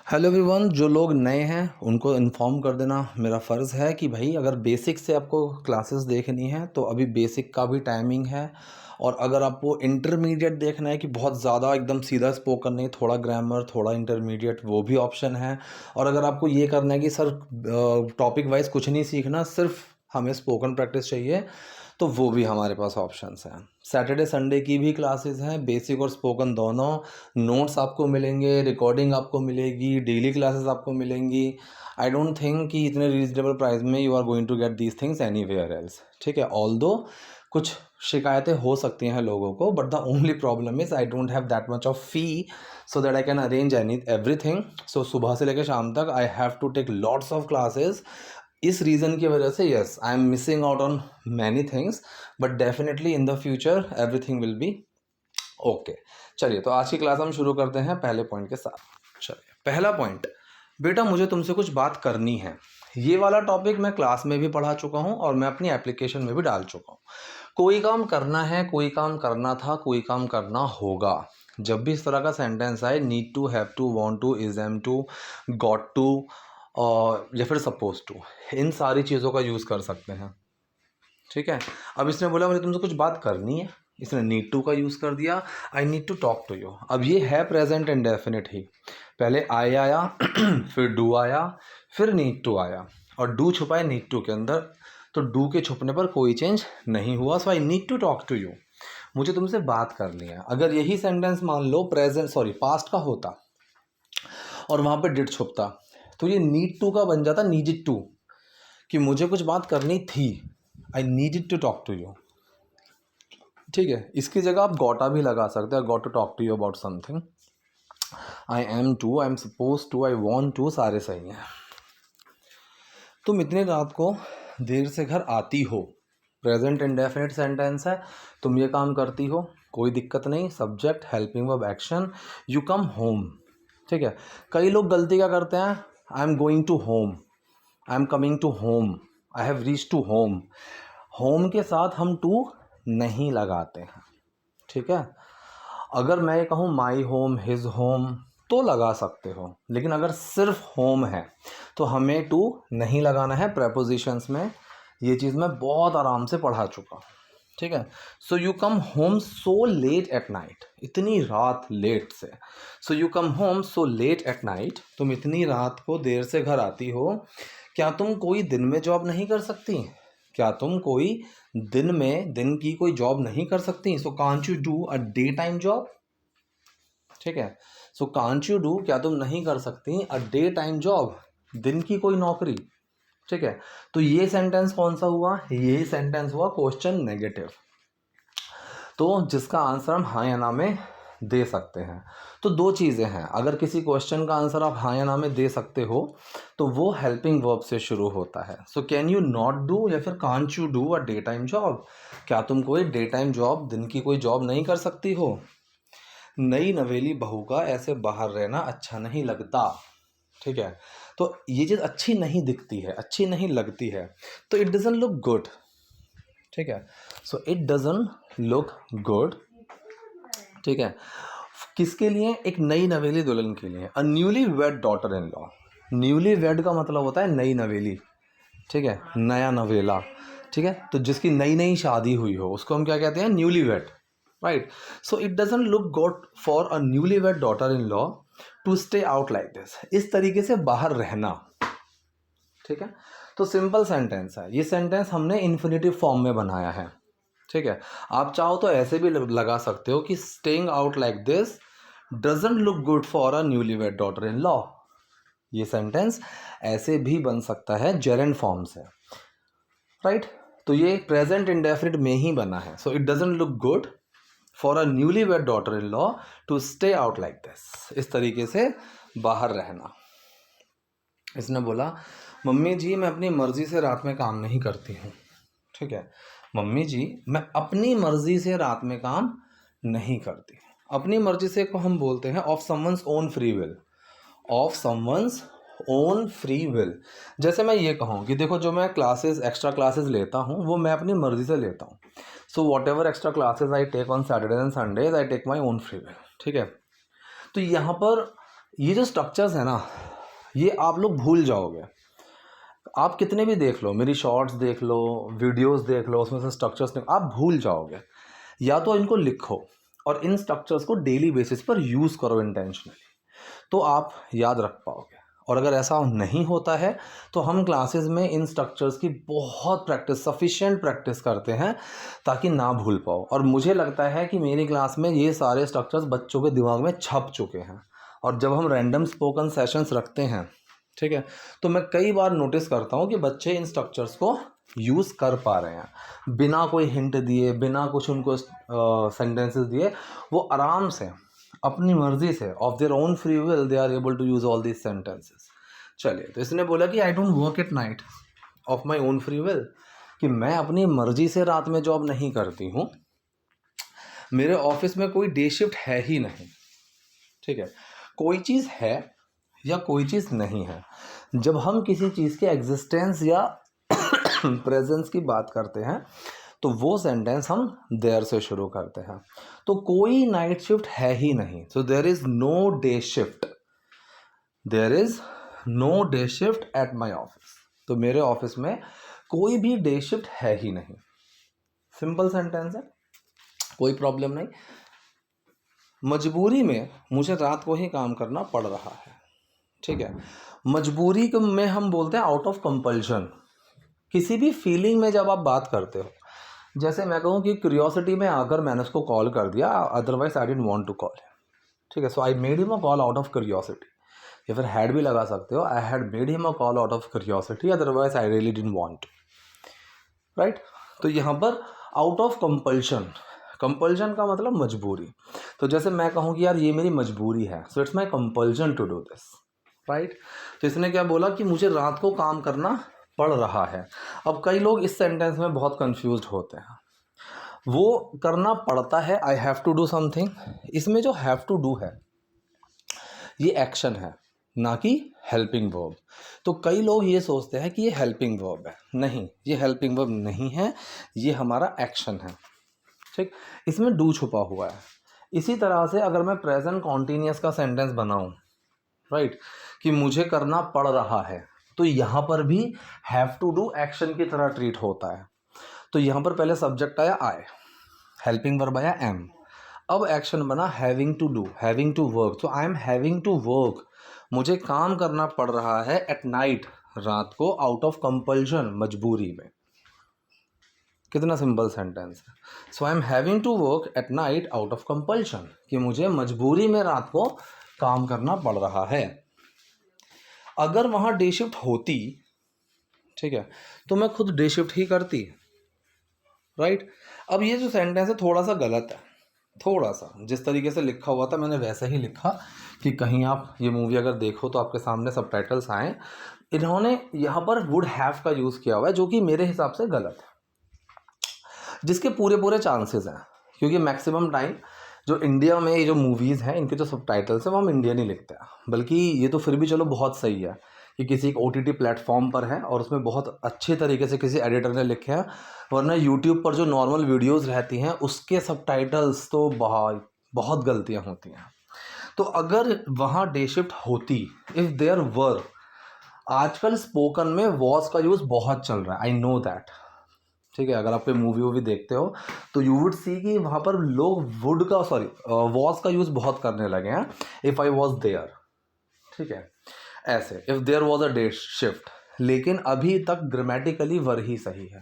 Hello everyone, जो लोग नए हैं उनको इन्फॉर्म कर देना मेरा फ़र्ज़ है कि भाई अगर बेसिक से आपको क्लासेस देखनी है तो अभी बेसिक का भी टाइमिंग है। और अगर आपको इंटरमीडिएट देखना है कि बहुत ज़्यादा एकदम सीधा स्पोकन नहीं, थोड़ा ग्रामर थोड़ा इंटरमीडिएट, वो भी ऑप्शन है। और अगर आपको ये करना है कि सर टॉपिक वाइज कुछ नहीं सीखना, सिर्फ हमें स्पोकन प्रैक्टिस चाहिए, तो वो भी हमारे पास ऑप्शंस हैं। सैटरडे संडे की भी क्लासेस हैं, बेसिक और स्पोकन दोनों। नोट्स आपको मिलेंगे, रिकॉर्डिंग आपको मिलेगी, डेली क्लासेस आपको मिलेंगी। आई डोंट थिंक कि इतने रीजनेबल प्राइस में you are going to get these things anywhere else. ठीक है, ऑल्दो कुछ शिकायतें हो सकती हैं लोगों को, but the only problem is I don't have that much of fee so that I can arrange everything. So सुबह से लेकर शाम तक I have to take lots of classes. इस रीज़न की वजह से yes, I am missing out on many things, but definitely in the future everything will be okay. चलिए, तो आज की क्लास हम शुरू करते हैं पहले पॉइंट के साथ। चलिए, पहला पॉइंट, बेटा मुझे तुमसे कुछ बात करनी है। ये वाला टॉपिक मैं क्लास में भी पढ़ा चुका हूँ और मैं अपनी एप्लीकेशन में भी डाल चुका हूँ। कोई काम करना है, कोई काम करना था, कोई काम करना होगा। जब भी इस तरह का सेंटेंस आए, need to, have to, want to, is am to, got to और या फिर सपोज टू, इन सारी चीज़ों का यूज़ कर सकते हैं। ठीक है, अब इसने बोला मुझे तुमसे कुछ बात करनी है, इसने नीड टू का यूज़ कर दिया, I need to talk to you. अब ये है प्रेजेंट इंडेफिनिट ही, पहले आई आया फिर डू आया, फिर नीड टू आया, और डू छुपा है नीड टू के अंदर, तो डू के छुपने पर कोई चेंज नहीं हुआ। So I need to talk to you, मुझे तुमसे बात करनी है। अगर यही सेंटेंस मान लो पास्ट का होता और वहाँ पे डिड छुपता, तो ये नीड टू का बन जाता नीडेड टू, कि मुझे कुछ बात करनी थी, I needed to talk to you. ठीक है, इसकी जगह आप गोटा भी लगा सकते हैं, got to talk to you about something. I am to, I am suppose to, I want to, सारे सही हैं। तुम इतनी रात को देर से घर आती हो, प्रेजेंट इंडेफिनिट सेंटेंस है, तुम ये काम करती हो, कोई दिक्कत नहीं, subject helping verb action, you come home. ठीक है, कई लोग गलती क्या करते हैं, I am going to home, I am coming to home, I have reach to home. Home के साथ हम टू नहीं लगाते हैं। ठीक है, अगर मैं ये कहूँ माई होम, हिज होम, तो लगा सकते हो, लेकिन अगर सिर्फ होम है तो हमें टू नहीं लगाना है प्रेपोजिशंस में। ये चीज़ मैं बहुत आराम से पढ़ा चुका हूँ। ठीक है, so you come home so late at night, इतनी रात लेट से। So you come home so late at night, तुम इतनी रात को देर से घर आती हो। क्या तुम कोई दिन में जॉब नहीं कर सकती? क्या तुम कोई दिन की कोई जॉब नहीं कर सकती? So can't you do a day time job? ठीक है, सो कांट यू डू, क्या तुम नहीं कर सकती अ डे टाइम जॉब, दिन की कोई नौकरी? ठीक है, तो ये सेंटेंस कौन सा हुआ? ये सेंटेंस हुआ क्वेश्चन नेगेटिव, तो जिसका आंसर हम हाँ या ना में दे सकते हैं। तो दो चीज़ें हैं, अगर किसी क्वेश्चन का आंसर आप हाँ या ना में दे सकते हो तो वो हेल्पिंग वर्ब से शुरू होता है। So can you not do या फिर can't you do a day time job, क्या तुम कोई डे टाइम जॉब, दिन की कोई जॉब नहीं कर सकती हो? नई नवेली बहू का ऐसे बाहर रहना अच्छा नहीं लगता। ठीक है, तो ये चीज़ अच्छी नहीं दिखती है, अच्छी नहीं लगती है, तो इट डजंट लुक गुड। ठीक है, so it doesn't look good. ठीक है, किसके लिए? एक नई नवेली दुल्हन के लिए, अ newly wed daughter in law. Newly wed का मतलब होता है नई नवेली। ठीक है, नया नवेला। ठीक है, तो जिसकी नई नई शादी हुई हो उसको हम क्या कहते हैं? Newly wed, right. So it doesn't look good for a newly wed daughter in law to stay out like this, इस तरीके से बाहर रहना। ठीक है, तो सिंपल सेंटेंस है ये। सेंटेंस हमने इन्फिनेटिव फॉर्म में बनाया है। ठीक है, आप चाहो तो ऐसे भी लगा सकते हो कि staying out like this doesn't look good for a newly wed daughter in law. ये सेंटेंस ऐसे भी बन सकता है जेरेंड फॉर्म से, राइट। तो ये प्रेजेंट इंडेफिनिट में ही बना है। So it doesn't look good for a newly wed daughter in law to stay out like this, इस तरीके से बाहर रहना। इसने बोला मम्मी जी मैं अपनी मर्जी से रात में काम नहीं करती हूँ। ठीक है, मम्मी जी मैं अपनी मर्जी से रात में काम नहीं करती। अपनी मर्जी से को हम बोलते हैं of someone's own free will, of someone's own free will. जैसे मैं ये कहूँ कि देखो जो मैं क्लासेस, एक्स्ट्रा क्लासेस लेता हूँ वो मैं अपनी मर्जी से लेता हूँ। So whatever extra classes I take on Saturday and Sundays I take my own free will. ठीक है, तो यहाँ पर ये जो स्ट्रक्चर्स है ना, ये आप लोग भूल जाओगे। आप कितने भी देख लो, मेरी शॉर्ट्स देख लो, वीडियोस देख लो, उसमें से स्ट्रक्चर्स देख, आप भूल जाओगे। या तो इनको लिखो और इन स्ट्रक्चर्स को डेली बेसिस पर यूज़ करो इंटेंशनली, तो आप याद रख पाओगे। और अगर ऐसा नहीं होता है तो हम क्लासेस में इन स्ट्रक्चर्स की बहुत प्रैक्टिस, सफिशिएंट प्रैक्टिस करते हैं ताकि ना भूल पाओ। और मुझे लगता है कि मेरी क्लास में ये सारे स्ट्रक्चर्स बच्चों के दिमाग में छप चुके हैं। और जब हम रैंडम स्पोकन सेशंस रखते हैं, ठीक है, तो मैं कई बार नोटिस करता हूँ कि बच्चे इन स्ट्रक्चर्स को यूज़ कर पा रहे हैं बिना कोई हिंट दिए, बिना कुछ उनको सेंटेंसेस दिए। वो आराम से अपनी मर्जी से, of their own free will, they are able to use all these sentences. चलिए, तो इसने बोला कि I don't work at night of my own free will, कि मैं अपनी मर्जी से रात में जॉब नहीं करती हूँ। मेरे ऑफिस में कोई डे शिफ्ट है ही नहीं, ठीक है। कोई चीज़ है या कोई चीज़ नहीं है, जब हम किसी चीज़ के एग्जिस्टेंस या प्रेजेंस की बात करते हैं तो वो सेंटेंस हम देयर से शुरू करते हैं। तो कोई नाइट शिफ्ट है ही नहीं, so there is no day shift, there is no day shift at my office. तो मेरे ऑफिस में कोई भी डे शिफ्ट है ही नहीं। सिंपल सेंटेंस है, कोई प्रॉब्लम नहीं। मजबूरी में मुझे रात को ही काम करना पड़ रहा है, ठीक है। मजबूरी में हम बोलते हैं आउट ऑफ कंपल्शन। किसी भी फीलिंग में जब आप बात करते हो, जैसे मैं कहूँ कि क्यूरियोसिटी में आकर मैंने उसको कॉल कर दिया, otherwise I didn't want to call, ठीक है। So I made him a call out of curiosity, या फिर हैड भी लगा सकते हो, I had made him a call out of curiosity, otherwise I really didn't want, right. तो यहाँ पर आउट ऑफ कंपल्शन, कंपल्शन का मतलब मजबूरी। तो जैसे मैं कहूँ कि यार ये मेरी मजबूरी है, so it's my compulsion to do this, right. तो इसने क्या बोला कि मुझे रात को काम करना पड़ रहा है। अब कई लोग इस सेंटेंस में बहुत कंफ्यूज्ड होते हैं। वो करना पड़ता है, I have to do something, इसमें जो हैव टू डू है ये एक्शन है, ना कि हेल्पिंग वर्ब। तो कई लोग ये सोचते हैं कि ये हेल्पिंग वर्ब है। नहीं, ये हेल्पिंग वर्ब नहीं है, ये हमारा एक्शन है, ठीक। इसमें डू छुपा हुआ है। इसी तरह से अगर मैं प्रेजेंट कॉन्टीन्यूअस का सेंटेंस बनाऊं, राइट, कि मुझे करना पड़ रहा है, तो यहाँ पर भी हैव टू डू एक्शन की तरह ट्रीट होता है। तो यहाँ पर पहले सब्जेक्ट आया आई, हेल्पिंग वर्ब आया एम, अब एक्शन बना having to do, having to work. तो I am having to work, मुझे काम करना पड़ रहा है एट नाइट, रात को, आउट ऑफ कंपल्शन, मजबूरी में। कितना सिंपल सेंटेंस है। So I am having to work at night out of compulsion, कि मुझे मजबूरी में रात को काम करना पड़ रहा है। अगर वहाँ डे शिफ्ट होती, ठीक है, तो मैं खुद डे शिफ्ट ही करती, राइट। अब ये जो सेंटेंस है थोड़ा सा गलत है, थोड़ा सा, जिस तरीके से लिखा हुआ था मैंने वैसा ही लिखा, कि कहीं आप ये मूवी अगर देखो तो आपके सामने सबटाइटल्स आए, इन्होंने यहाँ पर वुड हैव का यूज़ किया हुआ है, जो कि मेरे हिसाब से गलत है, जिसके पूरे पूरे चांसेस हैं। क्योंकि मैक्सिमम टाइम जो इंडिया में ये जो मूवीज़ हैं, इनके जो सबटाइटल्स हैं वो हम इंडियन ही लिखते हैं। बल्कि ये तो फिर भी चलो बहुत सही है कि किसी एक OTT प्लेटफॉर्म पर है और उसमें बहुत अच्छे तरीके से किसी एडिटर ने लिखे हैं, वरना यूट्यूब पर जो नॉर्मल वीडियोज़ रहती हैं उसके सबटाइटल्स तो बहुत गलतियाँ होती हैं। तो अगर वहाँ डे शिफ्ट होती, इफ़ देयर वर, आजकल स्पोकन में वॉज का यूज़ बहुत चल रहा है, आई नो दैट, ठीक है। अगर आप कोई मूवी वूवी देखते हो तो यू वुड सी कि वहाँ पर लोग वुड का, सॉरी, वॉज का यूज़ बहुत करने लगे हैं। इफ़ आई वॉज देयर, ठीक है, ऐसे, if there was a day shift. लेकिन अभी तक ग्रामेटिकली वर ही सही है।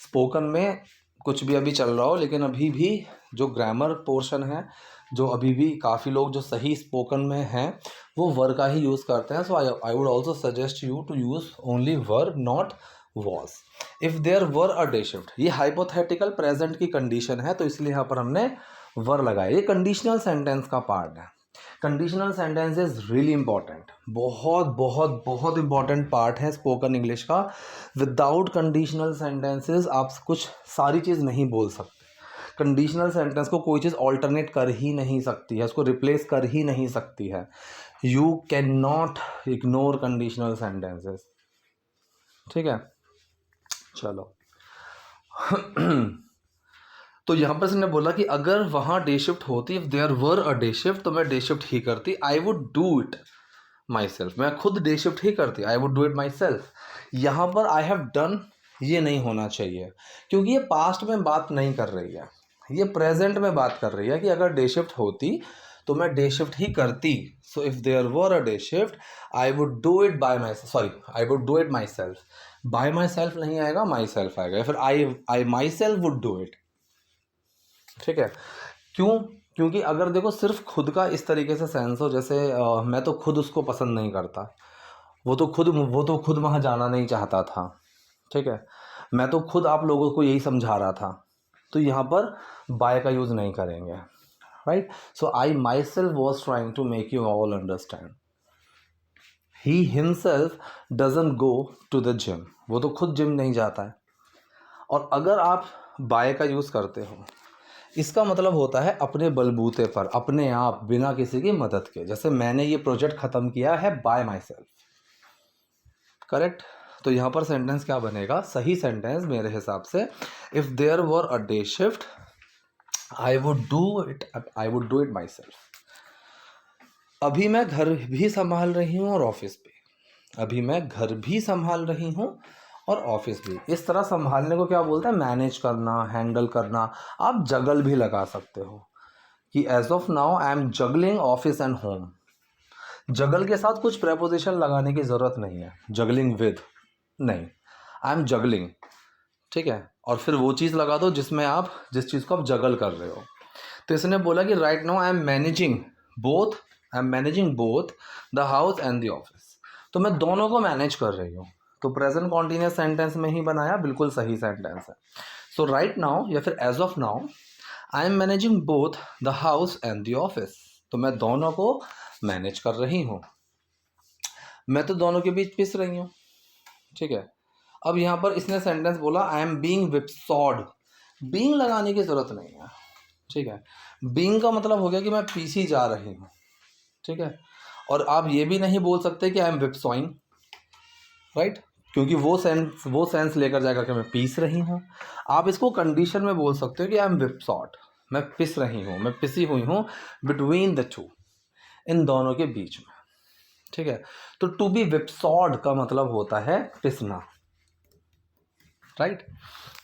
स्पोकन में कुछ भी अभी चल रहा हो, लेकिन अभी भी जो ग्रामर पोर्शन है, जो अभी भी काफ़ी लोग जो सही स्पोकन में हैं वो वर का ही यूज़ करते हैं। So I would also suggest you to use only were, not was. If there were a day shift, ये हाइपोथेटिकल प्रेजेंट की कंडीशन है, तो इसलिए यहाँ पर हमने वर लगाया। ये कंडीशनल सेंटेंस का पार्ट है। Conditional sentence is really important, बहुत बहुत बहुत इंपॉर्टेंट पार्ट है स्पोकन इंग्लिश का। विदाउट कंडीशनल सेंटेंसेस आप कुछ सारी चीज़ नहीं बोल सकते। कंडीशनल सेंटेंस को कोई चीज़ ऑल्टरनेट कर ही नहीं सकती है, उसको रिप्लेस कर ही नहीं सकती है। You can not ignore conditional sentences, ठीक है। चलो तो यहाँ पर इसने बोला कि अगर वहाँ डे शिफ्ट होती, if there were a day shift, तो मैं डे शिफ्ट ही करती। I would do it myself, मैं खुद डे शिफ्ट ही करती। I would do it myself. यहाँ पर आई हैव डन ये नहीं होना चाहिए, क्योंकि ये पास्ट में बात नहीं कर रही है, ये प्रेजेंट में बात कर रही है कि अगर डे शिफ्ट होती तो मैं डे शिफ्ट ही करती। So if there were a day shift I would do it by my, sorry, I would do it myself. By myself नहीं आएगा, माई सेल्फ आएगा, या फिर I myself would do it. ठीक है, क्यों? क्योंकि अगर देखो सिर्फ खुद का इस तरीके से सेंस हो, जैसे मैं तो खुद उसको पसंद नहीं करता, वो तो खुद वहाँ जाना नहीं चाहता था, ठीक है, मैं तो खुद आप लोगों को यही समझा रहा था, तो यहाँ पर बाय का यूज़ नहीं करेंगे, right. So I myself was trying to make you all understand. He himself doesn't go to the gym, वो तो खुद जिम नहीं जाता है। और अगर आप बाय का यूज़ करते हो, इसका मतलब होता है अपने बलबूते पर, अपने आप, बिना किसी की मदद के। जैसे मैंने ये प्रोजेक्ट ख़त्म किया है बाय माई सेल्फ, करेक्ट। तो यहाँ पर सेंटेंस क्या बनेगा? सही सेंटेंस मेरे हिसाब से, if there were a day shift I would do it myself. अभी मैं घर भी संभाल रही हूँ और ऑफिस भी, अभी मैं घर भी संभाल रही हूँ और ऑफिस भी। इस तरह संभालने को क्या बोलते हैं? मैनेज करना, हैंडल करना। आप जगल भी लगा सकते हो कि as of now I am juggling office and home. Juggle के साथ कुछ प्रेपोजिशन लगाने की ज़रूरत नहीं है, जगलिंग विद नहीं, आई एम जगलिंग, ठीक है। और फिर वो चीज़ लगा दो जिसमें आप, जिस चीज़ को आप जगल कर रहे हो। तो इसने बोला कि right now I am managing both the house and the office. तो मैं दोनों को मैनेज कर रही हूँ। तो प्रेजेंट कॉन्टिन्यूस सेंटेंस में ही बनाया, बिल्कुल सही सेंटेंस है। सो राइट नाउ या फिर as of now I am managing both the house and the office. तो मैं दोनों को मैनेज कर रही हूँ, मैं तो दोनों के बीच पिस रही हूँ, ठीक है। अब यहाँ पर इसने सेंटेंस बोला I am being whipsawed। Being लगाने की ज़रूरत नहीं है, ठीक है। बीइंग का मतलब हो गया कि मैं पीछे जा रही हूँ, ठीक है। और आप ये भी नहीं बोल सकते कि आई एम whipsawing, राइट, क्योंकि वो सेंस लेकर जाएगा कि मैं पीस रही हूँ। आप इसको कंडीशन में बोल सकते हो कि आई एम whipsawed, मैं पिस रही हूँ, मैं पिसी हुई हूँ, बिटवीन द टू, इन दोनों के बीच में, ठीक है। तो टू बी whipsawed का मतलब होता है पिसना, राइट।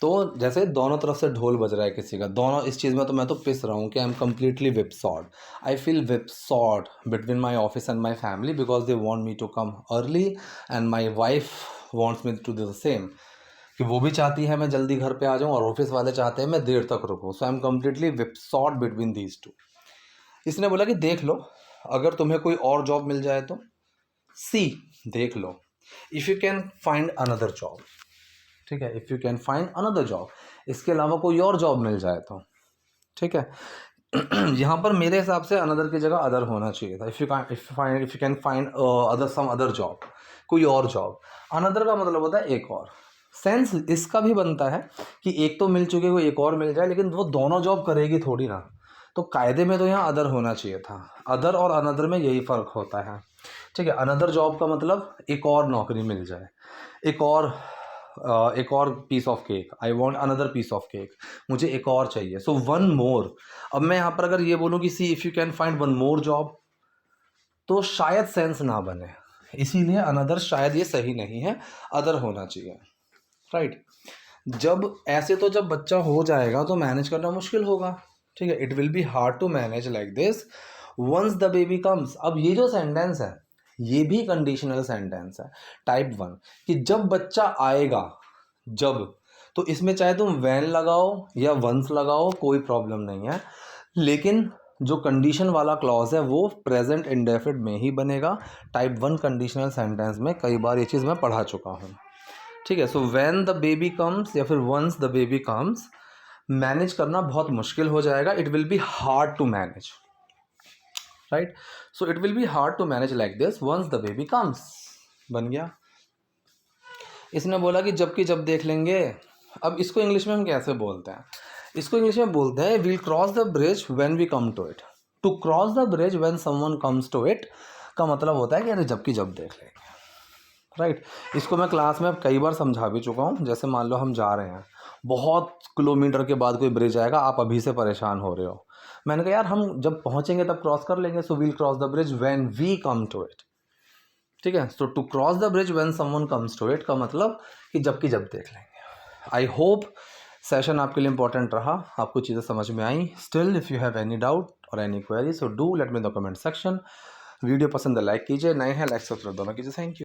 तो जैसे दोनों तरफ से ढोल बज रहा है किसी का, दोनों इस चीज़ में, तो मैं तो पिस रहा हूँ कि I am completely whipsawed। I feel whipsawed between my office and my family because they want me to come early and my wife wants me to do the same, कि वो भी चाहती है मैं जल्दी घर पे आ जाऊँ और ऑफिस वाले चाहते हैं मैं देर तक रुकूँ। So I am completely whipsawed between these two. इसने बोला कि देख लो, अगर तुम्हें कोई और जॉब मिल जाए तो, सी, देख लो, if you can find another job, ठीक है, if you can find another job, इसके अलावा कोई और जॉब मिल जाए तो, ठीक है। यहाँ पर मेरे हिसाब से अनदर की जगह अदर होना चाहिए था। If you can find other job, कोई और जॉब। अनदर का मतलब होता है एक और। सेंस इसका भी बनता है कि एक तो मिल चुके को एक और मिल जाए, लेकिन वो दोनों जॉब करेगी थोड़ी ना, तो कायदे में तो यहाँ अदर होना चाहिए था। अदर और अनदर में यही फ़र्क होता है, ठीक है। अनदर जॉब का मतलब एक और नौकरी मिल जाए, एक और piece of cake, I want another piece of cake, मुझे एक और चाहिए। So one more. अब मैं यहाँ पर अगर ये बोलूँ कि see if you can find one more job, तो शायद सेंस ना बने, इसीलिए अनदर शायद ये सही नहीं है, अदर होना चाहिए, राइट। जब ऐसे, तो जब बच्चा हो जाएगा तो मैनेज करना मुश्किल होगा, ठीक है। It will be hard to manage like this once the baby comes. अब ये जो सेंटेंस है ये भी कंडीशनल सेंटेंस है, टाइप 1, कि जब बच्चा आएगा, जब, तो इसमें चाहे तुम वैन लगाओ या वंस लगाओ, कोई प्रॉब्लम नहीं है, लेकिन जो कंडीशन वाला क्लॉज है वो प्रेजेंट इंडेफिनिट में ही बनेगा। टाइप 1 कंडीशनल सेंटेंस में कई बार ये चीज़ मैं पढ़ा चुका हूँ, ठीक है। So when the baby comes या फिर once the baby comes, manage करना बहुत मुश्किल हो जाएगा, it will be hard to manage, right. So it will be hard to manage like this once the baby comes, बन गया। इसने बोला कि जबकि जब देख लेंगे। अब इसको इंग्लिश में हम कैसे बोलते हैं? इसको इंग्लिश में बोलते हैं we'll cross the bridge when we come to it. To cross the bridge when someone comes to it का मतलब होता है कि अरे जबकि जब देख लेंगे, राइट। इसको मैं क्लास में अब कई बार समझा भी चुका हूँ। जैसे मान लो हम जा रहे हैं, बहुत किलोमीटर के बाद कोई ब्रिज आएगा, आप अभी से परेशान हो रहे हो, मैंने कहा यार हम जब पहुँचेंगे तब क्रॉस कर लेंगे, so we'll cross the bridge when we come to it. ठीक है, so to cross the bridge when someone comes to it का मतलब कि जब देख लेंगे। आई होप सेशन आपके लिए इंपॉर्टेंट रहा, आपको चीज़ें समझ में आई। Still if you have any doubt और any query, so do let me in the comment section. Video पसंद है लाइक कीजिए, नए हैं लाइक सब्सक्राइब दोनों कीजिए। Thank you.